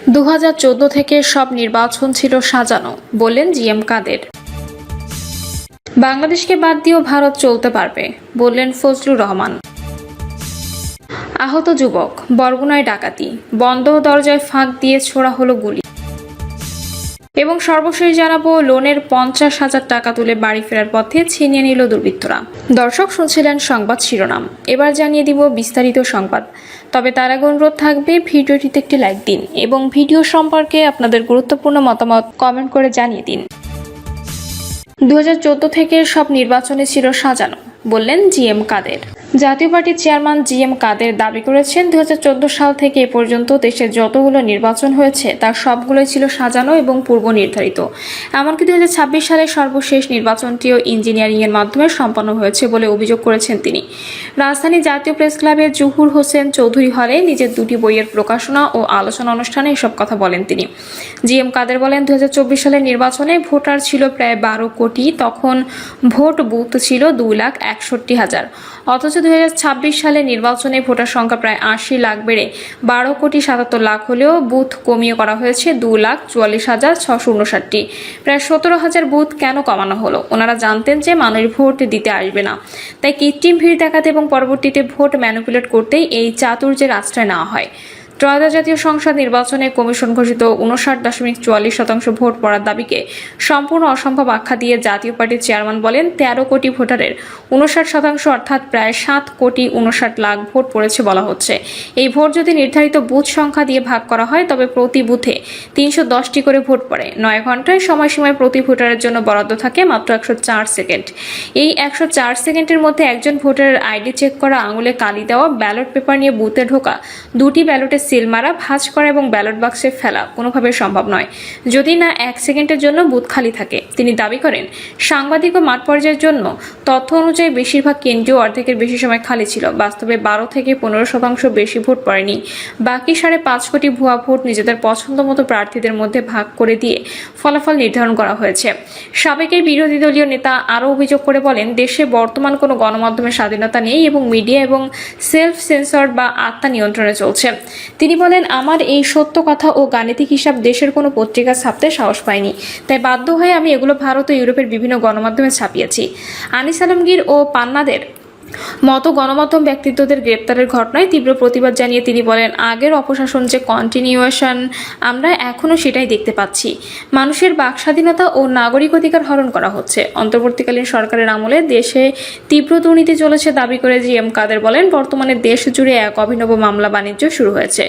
2014 থেকে সব নির্বাচন ছিল সাজানো, বললেন জিএম কাদের। বাংলাদেশকে বাদ দিয়েও ভারত চলতে পারবে, বললেন ফজলুর রহমান। আহত যুবক, বরগুনায় ডাকাতি, বন্ধ দরজায় ফাঁক দিয়ে ছোড়া হলো গুলি। এবং সর্বশেষ জানাবো, লোনের 50,000 টাকা তুলে বাড়ি ফেরার পথে ছিনিয়ে নিল দুর্বৃত্তরা। দর্শক শুনছিলেন সংবাদ শিরোনাম, এবার জানিয়ে দিব বিস্তারিত সংবাদ। তবে তার আগে অনুরোধ থাকবে ভিডিওটিতে একটি লাইক দিন এবং ভিডিও সম্পর্কে আপনাদের গুরুত্বপূর্ণ মতামত কমেন্ট করে জানিয়ে দিন। 2014 থেকে সব নির্বাচনে ছিল সাজানো, বললেন জিএম কাদের। জাতীয় পার্টির চেয়ারম্যান জিএম কাদের দাবি করেছেন, 2014 সাল থেকে এ পর্যন্ত দেশে যতগুলো নির্বাচন হয়েছে তার সবগুলোই ছিল সাজানো এবং পূর্ব নির্ধারিত। এমনকি 2026 সালের সর্বশেষ নির্বাচনটিও ইঞ্জিনিয়ারিংয়ের মাধ্যমে সম্পন্ন হয়েছে বলে অভিযোগ করেছেন তিনি। রাজধানী জাতীয় প্রেস ক্লাবের জহুর হোসেন চৌধুরী হলে নিজের দুটি বইয়ের প্রকাশনা ও আলোচনা অনুষ্ঠানে এসব কথা বলেন তিনি। জিএম কাদের বলেন, 2024 সালের নির্বাচনে ভোটার ছিল প্রায় 12 কোটি, তখন ভোট বুথ ছিল 2,61,000। অথচ 2026 সালে নির্বাচনে ভোটার সংখ্যা প্রায় 80 লাখ বেড়ে 12,77,00,000 হলেও বুথ কমিয়ে করা হয়েছে 2,44,659টি। প্রায় 17,000 বুথ কেন কমানো হলো? ওনারা জানতেন যে মানুষ ভোট দিতে আসবে না, তাই কৃত্রিম ভিড় দেখাতে এবং পরবর্তীতে ভোট ম্যানিপুলেট করতেই এই চাতুর্যের আশ্রয় নেওয়া হয়। ত্রয়োদশ জাতীয় সংসদ নির্বাচনে কমিশন ঘোষিত 59.44% ভোট পড়ার দাবিকে সম্পূর্ণ অসম্ভব আখ্যা দিয়ে জাতীয় পার্টির চেয়ারম্যান বলেন, 13 কোটি ভোটারের 59% অর্থাৎ প্রায় 7,59,00,000 ভোট পড়েছে বলা হচ্ছে। এই ভোট যদি নির্ধারিত বুথ সংখ্যা দিয়ে ভাগ করা হয় তবে প্রতি বুথে 310টি করে ভোট পড়ে। 9 ঘন্টায় সময়সীমায় প্রতি ভোটারের জন্য বরাদ্দ থাকে মাত্র 104 সেকেন্ড। এই 104 সেকেন্ডের মধ্যে একজন ভোটারের আইডি চেক করা, আঙুলে কালি দেওয়া, ব্যালট পেপার নিয়ে বুথে ঢোকা, দুটি ব্যালটে সিল মারা, ভাঁজ করা এবং ব্যালট বাক্সে ফেলা কোনোভাবে সম্ভব নয় যদি না 1 সেকেন্ডের জন্য বুথ খালি থাকে। তিনি দাবি করেন, সাংবাদিক ও মাঠ পর্যায়ের জন্য তথ্য অনুযায়ী বেশিরভাগ কেন্দ্রীয় অর্ধেকের বেশি সময় খালি ছিল। বাস্তবে 12 থেকে 15% বেশি ভোট পড়েনি। বাকি 5.5 কোটি ভুয়া ভোট নিজেদের পছন্দ মতো প্রার্থীদের মধ্যে ভাগ করে দিয়ে ফলাফল নির্ধারণ করা হয়েছে। সাবেক এই বিরোধী দলীয় নেতা আরও অভিযোগ করে বলেন, দেশে বর্তমান কোনো গণমাধ্যমের স্বাধীনতা নেই এবং মিডিয়া এবং সেলফ সেন্সর বা আত্মা নিয়ন্ত্রণে চলছে। তিনি বলেন, আমার এই সত্য কথা ও গাণিতিক হিসাব দেশের কোনো পত্রিকা ছাপতে সাহস পায়নি, তাই বাধ্য হয়ে আমি এগুলো ভারত ও ইউরোপের বিভিন্ন গণমাধ্যমে ছাপিয়েছি। আনিস আলমগীর ও পান্নাদের মতো গণমাধ্যম ব্যক্তিত্বদের গ্রেপ্তারের ঘটনায় তীব্র প্রতিবাদ জানিয়ে তিনি বলেন, আগের অপশাসন যে কন্টিনিউয়েশন, আমরা এখনও সেটাই দেখতে পাচ্ছি। মানুষের বাক স্বাধীনতা ও নাগরিক অধিকার হরণ করা হচ্ছে। অন্তর্বর্তীকালীন সরকারের আমলে দেশে তীব্র দুর্নীতি চলেছে দাবি করে জিএম কাদের বলেন, বর্তমানে দেশ জুড়ে এক অভিনব মামলা বাণিজ্য শুরু হয়েছে।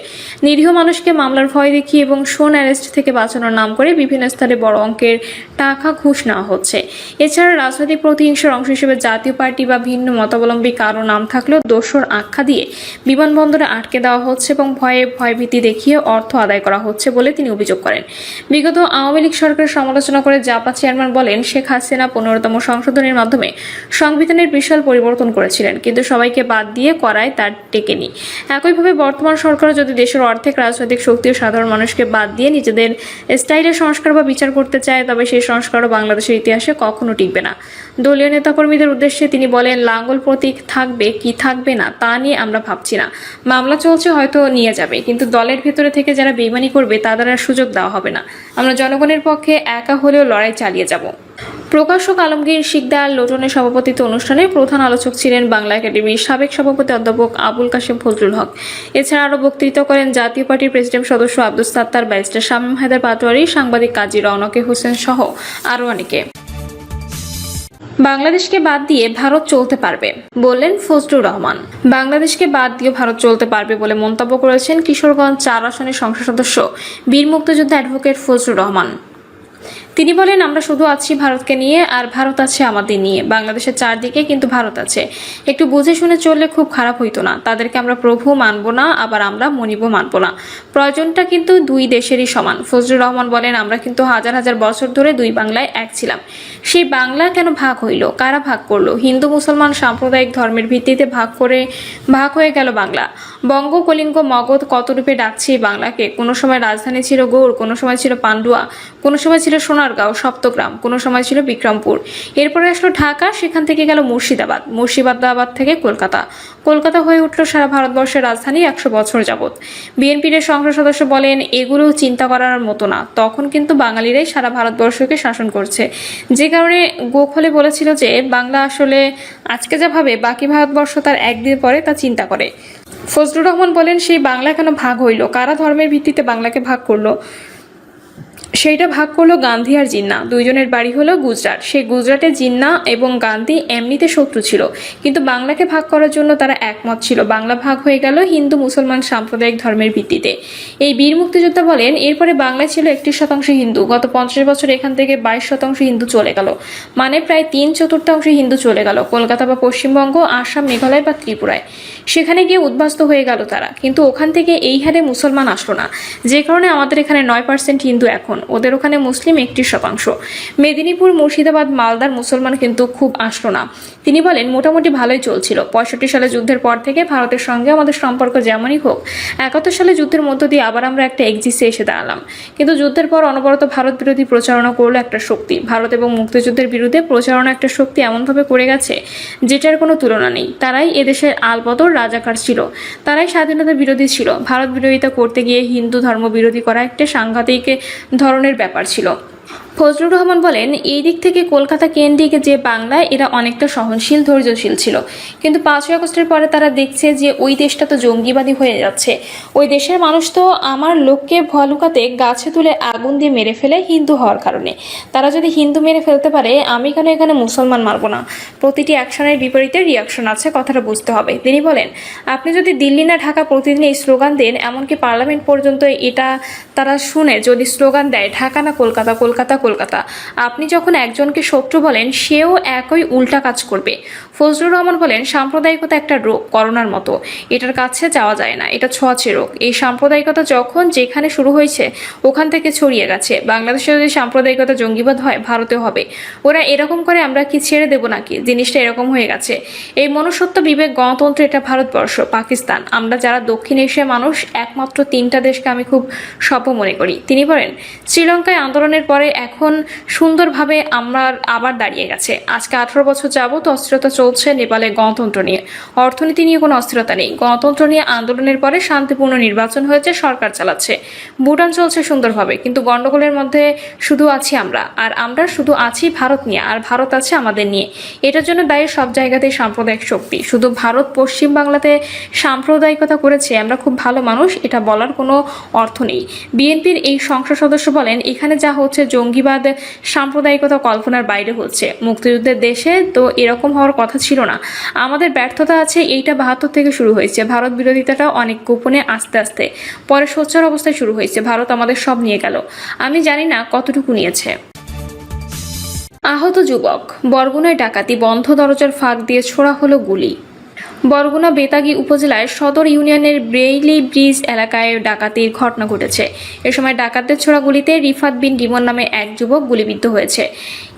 নিরীহ মানুষকে মামলার ভয় দেখিয়ে এবং শোন অ্যারেস্ট থেকে বাঁচানোর নাম করে বিভিন্ন স্তরে বড় অঙ্কের টাকা ঘুষ নেওয়া হচ্ছে। এছাড়া রাজনৈতিক প্রতিহিংসার অংশ হিসেবে জাতীয় পার্টি বা ভিন্ন মতাবলম্বী কারো নাম থাকলেও দোষর আখ্যা দিয়ে বিমানবন্দরে আটকে দেওয়া হচ্ছে এবং ভয়ভীতি দেখিয়ে অর্থ আদায় করা হচ্ছে বলে তিনি অভিযোগ করেন। বিগত আওয়ামী লীগ সরকারের সমালোচনা করে জাপা চেয়ারম্যান বলেন, শেখ হাসিনা 15তম সংশোধনীর মাধ্যমে সংবিধানের বিশাল পরিবর্তন করেছিলেন, কিন্তু সবাইকে বাদ দিয়ে করায় তার টেকেনি। একইভাবে বর্তমান সরকার যদি দেশের অর্ধেক রাজনৈতিক শক্তি ও সাধারণ মানুষকে বাদ দিয়ে নিজেদের স্টাইলে সংস্কার বা বিচার করতে চায়, তবে সেই সংস্কারও বাংলাদেশের ইতিহাসে কখনো টিকবে না। দলীয় নেতাকর্মীদের উদ্দেশ্যে তিনি বলেন, লাঙ্গল প্রতীক থাকবে কি থাকবে না তা নিয়ে আমরা ভাবছি না। মামলা চলছে, হয়তো নিয়ে যাবে, কিন্তু দলের ভেতরে থেকে যারা বেইমানি করবে তাদের আর সুযোগ দেওয়া হবে না। আমরা জনগণের পক্ষে একা হলেও লড়াই চালিয়ে যাব। প্রকাশক আলমগীর শিকদার লোটনের সভাপতিত্বে অনুষ্ঠানে প্রধান আলোচক ছিলেন বাংলা একাডেমির সাবেক সভাপতি অধ্যাপক আবুল কাশেম ফজলুল হক। এছাড়া আরও বক্তৃতা করেন জাতীয় পার্টির প্রেসিডেন্ট সদস্য আব্দুস সাত্তার, ব্যারিস্টার শামীম হায়দার পাটোয়ারি, সাংবাদিক কাজী রওনকে হোসেন সহ আরও অনেকে। বাংলাদেশকে বাদ দিয়ে ভারত চলতে পারবে, বললেন ফজলুর রহমান। বাংলাদেশকে বাদ দিয়ে ভারত চলতে পারবে বলে মন্তব্য করেছেন কিশোরগঞ্জ 4 আসনের সংসদ সদস্য বীর মুক্তিযোদ্ধা অ্যাডভোকেট ফজলুর রহমান। তিনি বলেন, আমরা শুধু আছি ভারতকে নিয়ে আর ভারত আছে আমাদের নিয়ে। বাংলাদেশের চারদিকে কিন্তু ভারত আছে। একটু বুঝে শুনে চললে খুব খারাপ হইতো না। তাদেরকে আমরা প্রভু মানব না, আবার আমরা মনিবও মানব না। প্রয়োজনটা কিন্তু দুই দেশেরই সমান। ফজলুর রহমান বলেন, আমরা কিন্তু হাজার হাজার বছর ধরে দুই বাংলায় এক ছিলাম। সেই বাংলা কেন ভাগ হইল? কারা ভাগ করলো? হিন্দু মুসলমান সাম্প্রদায়িক ধর্মের ভিত্তিতে ভাগ হয়ে গেল বাংলা। বঙ্গ, কলিঙ্গ, মগধ কত রূপে ডাকছে এই বাংলাকে। কোনো সময় রাজধানী ছিল গৌড়, কোনো সময় ছিল পান্ডুয়া, কোনো সময় ছিল সোনার সোনারগাঁও, সপ্তগ্রাম, কোনো সময় ছিল বিক্রমপুর। এরপরে আসলো ঢাকা, সেখান থেকে গেল মুর্শিদাবাদ, মুর্শিদাবাদ থেকে কলকাতা, কলকাতা হয়ে উঠল সারা ভারতবর্ষের রাজধানী 100 বছর যাবৎ। বিএনপির সংসদ সদস্য বলেন, এগুলো চিন্তা করার মতো না। তখন কিন্তু বাঙালিরাই সারা ভারতবর্ষকে শাসন করছে, যে কারণে গোখলে বলেছিল যে বাংলা আসলে আজকে যা ভাবে বাকি ভারতবর্ষ তার একদিন পরে তা চিন্তা করে। ফজলুর রহমান বলেন, সেই বাংলা কেন ভাগ হইল? কারা ধর্মের ভিত্তিতে বাংলাকে ভাগ করলো? সেইটা ভাগ করলো গান্ধী আর জিন্না, দুইজনের বাড়ি হলো গুজরাট। সেই গুজরাটে জিন্না এবং গান্ধী এমনিতে শত্রু ছিল, কিন্তু বাংলাকে ভাগ করার জন্য তারা একমত ছিল। বাংলা ভাগ হয়ে গেল হিন্দু মুসলমান সাম্প্রদায়িক ধর্মের ভিত্তিতে। এই বীর মুক্তিযোদ্ধা বলেন, এরপরে বাংলায় ছিল 31% হিন্দু, গত 50 বছর এখান থেকে 22% হিন্দু চলে গেল, মানে প্রায় 3/4 হিন্দু চলে গেল কলকাতা বা পশ্চিমবঙ্গ, আসাম, মেঘালয় বা ত্রিপুরায়। সেখানে গিয়ে উদ্বাস্ত হয়ে গেল তারা, কিন্তু ওখান থেকে এই হারে মুসলমান আসলো না, যে কারণে আমাদের এখানে 9% হিন্দু, এখন ওদের ওখানে মুসলিম 31%। মেদিনীপুর, মুর্শিদাবাদ, মালদার মুসলমান কিন্তু খুব আসলো না। তিনি বলেন, মোটামুটি ভালোই চলছিল। 65 সালে যুদ্ধের পর থেকে ভারতের সঙ্গে আমাদের সম্পর্ক যেমনই হোক, 71 সালে যুদ্ধের মধ্য দিয়ে আবার আমরা একটা এক্সিসে এসে দাঁড়ালাম। কিন্তু যুদ্ধের পর অনবরত ভারত বিরোধী প্রচারণা করলো একটা শক্তি। ভারত এবং মুক্তিযুদ্ধের বিরুদ্ধে প্রচারণা একটা শক্তি এমনভাবে করে গেছে যেটার কোনো তুলনা নেই। তারাই এদেশের আলবদর রাজাকার ছিল, তারাই স্বাধীনতা বিরোধী ছিল। ভারত বিরোধিতা করতে গিয়ে হিন্দু ধর্ম বিরোধী করা একটা সাংঘাতিক ধরনের ব্যাপার ছিল। ফজলুর রহমান বলেন, এই দিক থেকে কলকাতা কেন্দ্রিক যে বাংলায় এরা অনেকটা সহনশীল, ধৈর্যশীল ছিল, কিন্তু 5ই আগস্টের পরে তারা দেখছে যে ওই দেশটা তো জঙ্গিবাদী হয়ে যাচ্ছে। ওই দেশের মানুষ তো আমার লোককে ভলুকাতে গাছে তুলে আগুন দিয়ে মেরে ফেলে হিন্দু হওয়ার কারণে। তারা যদি হিন্দু মেরে ফেলতে পারে, আমি কেন এখানে মুসলমান মারব না? প্রতিটি অ্যাকশনের বিপরীতে রিয়াকশন আছে, কথাটা বুঝতে হবে। তিনি বলেন, আপনি যদি দিল্লি না ঢাকা প্রতিদিন এই স্লোগান দেন, এমনকি পার্লামেন্ট পর্যন্ত এটা তারা শুনে যদি স্লোগান দেয়, ঢাকা না কলকাতা, কলকাতা কলকাতা, আপনি যখন একজনকে শত্রু বলেন, সেও একই উল্টা কাজ করবে। ফজলুর রহমান বলেন, সাম্প্রদায়িকতা একটা রোগ, করোনার মতো, এটার কাছে যাওয়া যায় না, এটা ছোঁয়াচে রোগ। এই সাম্প্রদায়িকতা যখন যেখানে শুরু হয়েছে ওখান থেকে ছড়িয়ে গেছে। বাংলাদেশে যদি সাম্প্রদায়িকতা জঙ্গিবাদ হয়, ভারতেও হবে। ওরা এরকম করে, আমরা কি ছেড়ে দেব নাকি? জিনিসটা এরকম হয়ে গেছে। এই মনুষ্যত্ব, বিবেক, গণতন্ত্র, এটা ভারতবর্ষ, পাকিস্তান, আমরা যারা দক্ষিণ এশিয়ার মানুষ, একমাত্র 3টা দেশকে আমি খুব সভ্য মনে করি। তিনি বলেন, শ্রীলঙ্কায় আন্দোলনের পরে এখন সুন্দরভাবে আমরা আবার দাঁড়িয়ে গেছে। আজকে 18 বছর যাবত অস্থিরতা চলছে নেপালে গণতন্ত্র নিয়ে, অর্থনীতি নিয়ে কোনো অস্থিরতা নেই। গণতন্ত্র নিয়ে আন্দোলনের পরে শান্তিপূর্ণ নির্বাচন হয়েছে, সরকার চালাচ্ছে। ভুটান চলছে সুন্দরভাবে, কিন্তু গন্ডগোলের মধ্যে শুধু আছি আমরা, আর আমরা শুধু আছি ভারত নিয়ে, আর ভারত আছে আমাদের নিয়ে। এটার জন্য দায়ী সব জায়গাতেই সাম্প্রদায়িক শক্তি। শুধু ভারত পশ্চিম বাংলাতে সাম্প্রদায়িকতা করেছে, আমরা খুব ভালো মানুষ, এটা বলার কোনো অর্থ নেই। বিএনপির এই সংসদ সদস্য বলেন, এখানে যা হচ্ছে জঙ্গিবাদ, সাম্প্রদায়িকতা কল্পনার বাইরে হচ্ছে। মুক্তিযুদ্ধের দেশে তো এরকম হওয়ার কথা ছিল না। আমাদের ব্যর্থতা আছে, এইটা 72 থেকে শুরু হয়েছে। ভারত বিরোধিতাটা অনেক গোপনে, আস্তে আস্তে, পরে সোচ্চার অবস্থায় শুরু হয়েছে। ভারত আমাদের সব নিয়ে গেল, আমি জানি না কতটুকু নিয়েছে। আহত যুবক, বরগুনায় ডাকাতি, বন্ধ দরজার ফাঁক দিয়ে ছোড়া হলো গুলি। বরগুনা বেতাগী উপজেলার সদর ইউনিয়নের ব্রেইলি ব্রিজ এলাকায় ডাকাতির ঘটনা ঘটেছে। এ সময় ডাকাতদের ছোড়া গুলিতে রিফাত বিন রিমন নামে এক যুবক গুলিবিদ্ধ হয়েছে।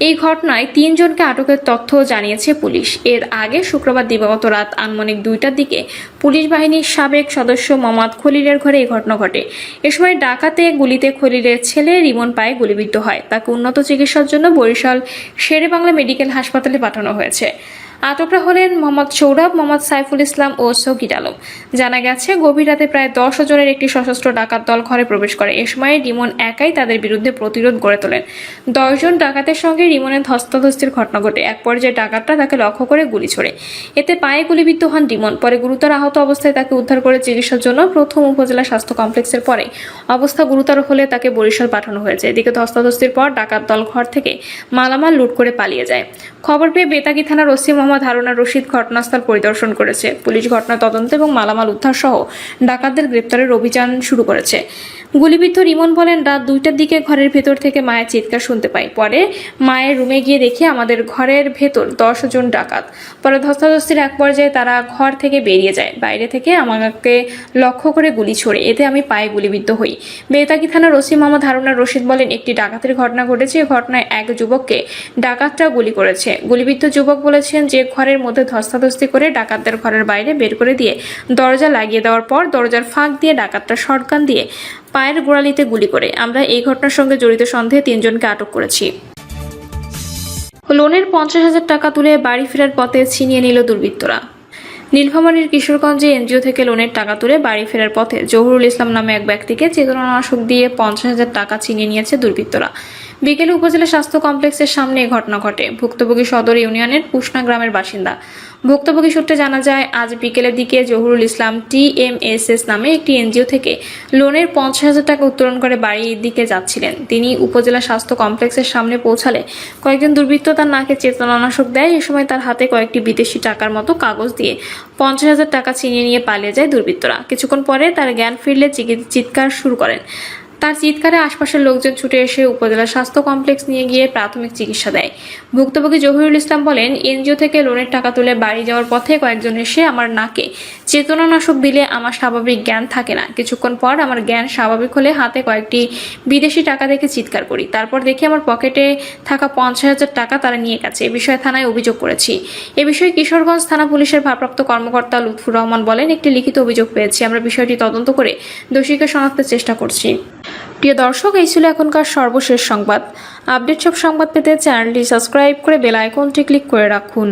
এই ঘটনায় 3 জনকে আটকের তথ্য জানিয়েছে পুলিশ। এর আগে শুক্রবার দিবাগত রাত আনুমানিক 2টার দিকে পুলিশ বাহিনীর সাবেক সদস্য মোহাম্মদ খলিলের ঘরে এই ঘটনা ঘটে। এ সময় ডাকাতে গুলিতে খলিলের ছেলে রিমন পায়ে গুলিবিদ্ধ হয়। তাকে উন্নত চিকিৎসার জন্য বরিশাল শেরেবাংলা মেডিকেল হাসপাতালে পাঠানো হয়েছে। আটকরা হলেন মোহাম্মদ সৌরভ, মোহাম্মদ সাইফুল ইসলাম ও সগির আলম। জানা গেছে, গভীর রাতে প্রায় 10 জনের একটি সশস্ত্র ডাকাত দল ঘরে প্রবেশ করে। এ সময় রিমন একাই তাদের বিরুদ্ধে প্রতিরোধ গড়ে তোলেন। 10 জন ডাকাতের সঙ্গে রিমনের ধস্তাধস্তির ঘটনা ঘটে। এক পর্যায়ে ডাকাতরা তাকে লক্ষ্য করে গুলি ছোড়ে। এতে পায়ে গুলিবিদ্ধ হন রিমন। পরে গুরুতর আহত অবস্থায় তাকে উদ্ধার করে চিকিৎসার জন্য প্রথম উপজেলা স্বাস্থ্য কমপ্লেক্সের পরে অবস্থা গুরুতর হলে তাকে বরিশাল পাঠানো হয়েছে। এদিকে ধস্তাধস্তির পর ডাকাত দল ঘর থেকে মালামাল লুট করে পালিয়ে যায়। খবর পেয়ে বেতাগী থানার ওসি মোহাম্মদ হারুনা রশিদ ঘটনাস্থল পরিদর্শন করেছে। পুলিশ ঘটনা তদন্ত এবং মালামাল উদ্ধার সহ ডাকাতদের গ্রেপ্তারের অভিযান শুরু করেছে। গুলিবিদ্ধ রিমন বলেন, রাত 2টার দিকে ঘরের ভেতর থেকে মায়ের চিৎকার শুনতে পাই। পরে মায়ের রুমে গিয়ে দেখি আমাদের ঘরের ভেতর 10 জন ডাকাত। পরে ধস্তাধস্তির এক পর্যায়ে তারা ঘর থেকে বেরিয়ে যায়। বাইরে থেকে আমাকে লক্ষ্য করে গুলি ছোড়ে। এতে আমি পায়ে গুলিবিদ্ধ হই। বেতাগী থানার ওসি মোহাম্মদ হারুনা রশিদ বলেন, একটি ডাকাতের ঘটনা ঘটেছে। এই ঘটনায় এক যুবককে ডাকাতরা গুলি করেছে। গুলিবিদ্ধ যুবক বলেছেন যে পিটিয়ে ঘরের মধ্যে ধস্তাধস্তি করে ডাকাতদের ঘরের বাইরে বের করে দিয়ে দরজা লাগিয়ে দেওয়ার পর দরজার ফাঁক দিয়ে ডাকাতরা শটগান দিয়ে পায়ের গোড়ালিতে গুলি করে। আমরা এই ঘটনার সঙ্গে জড়িত সন্দেহে 3 জনকে আটক করেছি। লোনের 50,000 টাকা তুলে বাড়ি ফেরার পথে ছিনিয়ে নিল দুর্বৃত্তরা। নীলফামারীর কিশোরগঞ্জে এনজিও থেকে লোনের টাকা তুলে বাড়ি ফেরার পথে জহুরুল ইসলাম নামে এক ব্যক্তিকে চেতনানাশক দিয়ে 50,000 টাকা ছিনিয়ে নিয়েছে দুর্বৃত্তরা। বিকেলে উপজেলা স্বাস্থ্য কমপ্লেক্সের সামনে এই ঘটনা ঘটে। ভুক্তভোগী সদর ইউনিয়নের পুষনা গ্রামের বাসিন্দা। ভুক্তভোগী সূত্রে জানা যায়, আজ বিকেলের দিকে জহুরুল ইসলাম TMSS নামে একটি এনজিও থেকে লোনের 50,000 টাকা উত্তোলন করে বাড়ির দিকে যাচ্ছিলেন। তিনি উপজেলা স্বাস্থ্য কমপ্লেক্সের সামনে পৌঁছালে কয়েকজন দুর্বৃত্ত তার নাকে চেতনানাশক দেয়। এ সময় তার হাতে কয়েকটি বিদেশি টাকার মতো কাগজ দিয়ে 50,000 টাকা ছিনিয়ে নিয়ে পালিয়ে যায় দুর্বৃত্তরা। কিছুক্ষণ পরে তার জ্ঞান ফিরলে চিৎকার শুরু করেন। তার চিৎকারে আশপাশের লোকজন ছুটে এসে উপজেলা স্বাস্থ্য কমপ্লেক্স নিয়ে গিয়ে প্রাথমিক চিকিৎসা দেয়। ভুক্তভোগী জহিরুল ইসলাম বলেন, এনজিও থেকে লোনের টাকা তুলে বাড়ি যাওয়ার পথে কয়েকজন এসে আমার নাকে চেতনানাশক দিলে আমার স্বাভাবিক জ্ঞান থাকে না। কিছুক্ষণ পর আমার জ্ঞান স্বাভাবিক হলে হাতে কয়েকটি বিদেশি টাকা দেখে চিৎকার করি। তারপর দেখি আমার পকেটে থাকা 50,000 টাকা তারা নিয়ে গেছে। এ বিষয়ে থানায় অভিযোগ করেছি। এ বিষয়ে কিশোরগঞ্জ থানা পুলিশের ভারপ্রাপ্ত কর্মকর্তা লুৎফুর রহমান বলেন, একটি লিখিত অভিযোগ পেয়েছি। আমরা বিষয়টি তদন্ত করে দোষীকে শনাক্তের চেষ্টা করছি। প্রিয় দর্শক, এই ছিল এখনকার সর্বশেষ সংবাদ। আপডেট সব সংবাদ পেতে চ্যানেলটি সাবস্ক্রাইব করে বেল আইকনটি ক্লিক করে রাখুন।